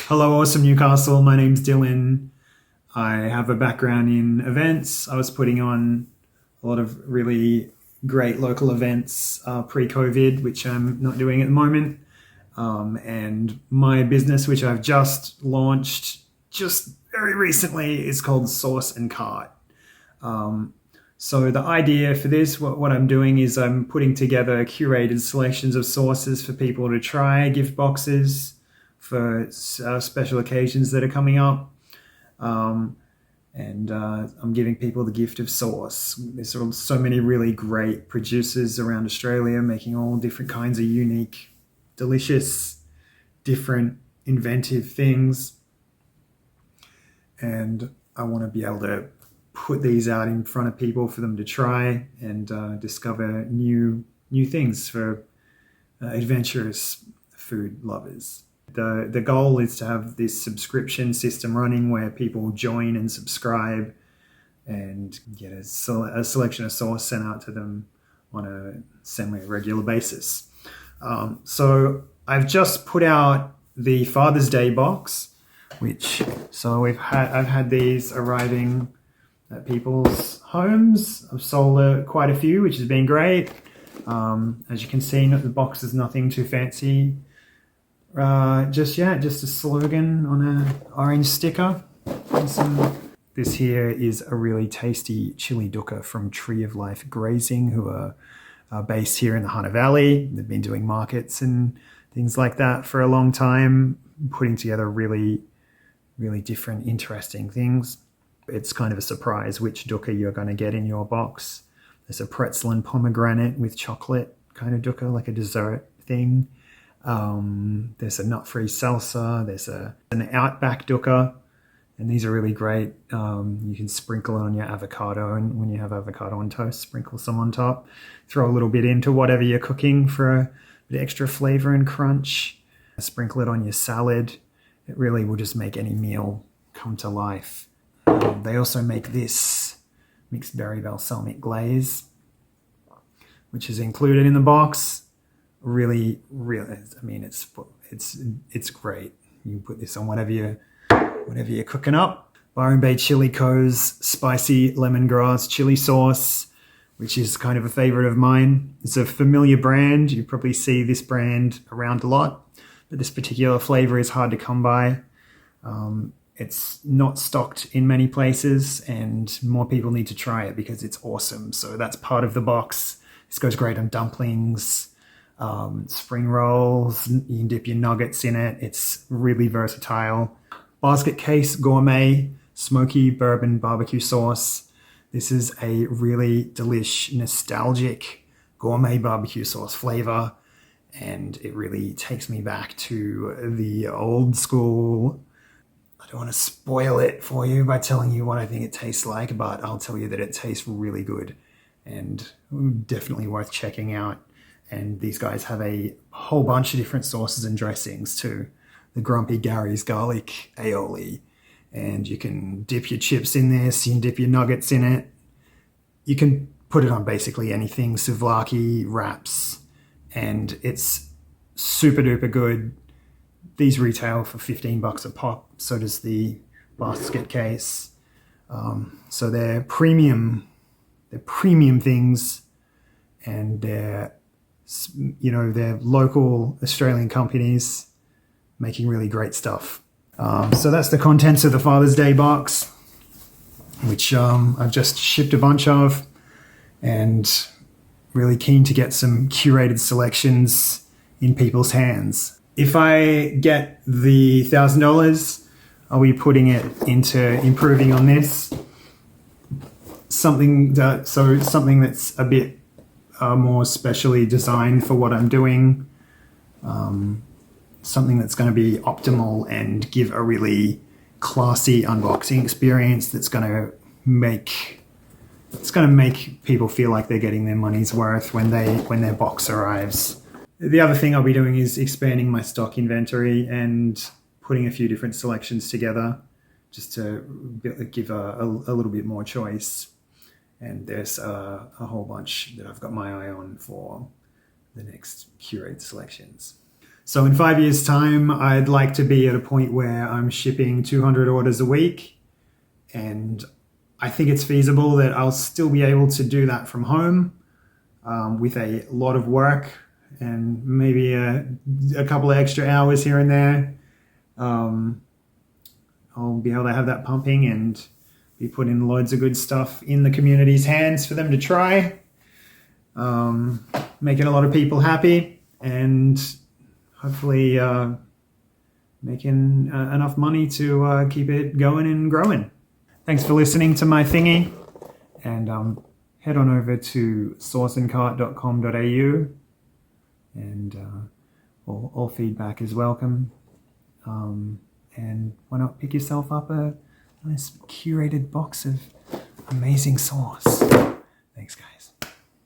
Hello, awesome Newcastle. My name's Dylan. I have a background in events. I was putting on a lot of really great local events pre-COVID, which I'm not doing at the moment. And my business, which I've just launched just very recently, is called Source and Cart. So the idea for this, what I'm doing is I'm putting together curated selections of sauces for people to try, gift boxes for special occasions that are coming up. I'm giving people the gift of sauce. There's so many really great producers around Australia making all different kinds of unique, delicious, different, inventive things. And I want to be able to put these out in front of people for them to try and discover new things for adventurous food lovers. The goal is to have this subscription system running where people join and subscribe and get a selection of sauce sent out to them on a semi-regular basis. So I've just put out the Father's Day box, I've had these arriving at people's homes. I've sold quite a few, which has been great. As you can see, the box is nothing too fancy. Just a slogan on an orange sticker. This here is a really tasty chili dukkha from Tree of Life Grazing, who are based here in the Hunter Valley. They've been doing markets and things like that for a long time, putting together really, really different, interesting things. It's kind of a surprise which dukkha you're going to get in your box. There's a pretzel and pomegranate with chocolate kind of dukkha, like a dessert thing. There's a nut-free salsa. There's an Outback dukkha, and these are really great. You can sprinkle it on your avocado, and when you have avocado on toast, sprinkle some on top. Throw a little bit into whatever you're cooking for a bit extra flavor and crunch. Sprinkle it on your salad. It really will just make any meal come to life. They also make this mixed berry balsamic glaze, which is included in the box. Really, I mean, it's great. You can put this on whatever you're cooking up. Byron Bay Chili Co.'s spicy lemongrass chili sauce, which is kind of a favorite of mine. It's a familiar brand. You probably see this brand around a lot, but this particular flavor is hard to come by. It's not stocked in many places, and more people need to try it because it's awesome. So that's part of the box. This goes great on dumplings, spring rolls. You can dip your nuggets in it. It's really versatile. Basket Case Gourmet Smoky Bourbon Barbecue Sauce. This is a really delish, nostalgic gourmet barbecue sauce flavor, and it really takes me back to the old school. I don't want to spoil it for you by telling you what I think it tastes like, but I'll tell you that it tastes really good and definitely worth checking out. And these guys have a whole bunch of different sauces and dressings too. The Grumpy Gary's Garlic Aioli. And you can dip your chips in this, you can dip your nuggets in it. You can put it on basically anything, souvlaki, wraps, and it's super duper good. These retail for $15 a pop, so does the Basket Case. So they're premium things, and they're local Australian companies making really great stuff. So that's the contents of the Father's Day box, which I've just shipped a bunch of, and really keen to get some curated selections in people's hands. If I get the $1,000, I'll be putting it into improving on this. Something that's a bit more specially designed for what I'm doing. Something that's going to be optimal and give a really classy unboxing experience that's going to make people feel like they're getting their money's worth when their box arrives. The other thing I'll be doing is expanding my stock inventory and putting a few different selections together just to give a little bit more choice. And there's a whole bunch that I've got my eye on for the next curated selections. So in 5 years' time, I'd like to be at a point where I'm shipping 200 orders a week. And I think it's feasible that I'll still be able to do that from home with a lot of work and maybe a couple of extra hours here and there. I'll be able to have that pumping and be putting loads of good stuff in the community's hands for them to try, making a lot of people happy, and hopefully making enough money to keep it going and growing. Thanks for listening to my thingy, and head on over to sauceandcart.com.au, and all feedback is welcome. And why not pick yourself up a nice curated box of amazing sauce. Thanks, guys.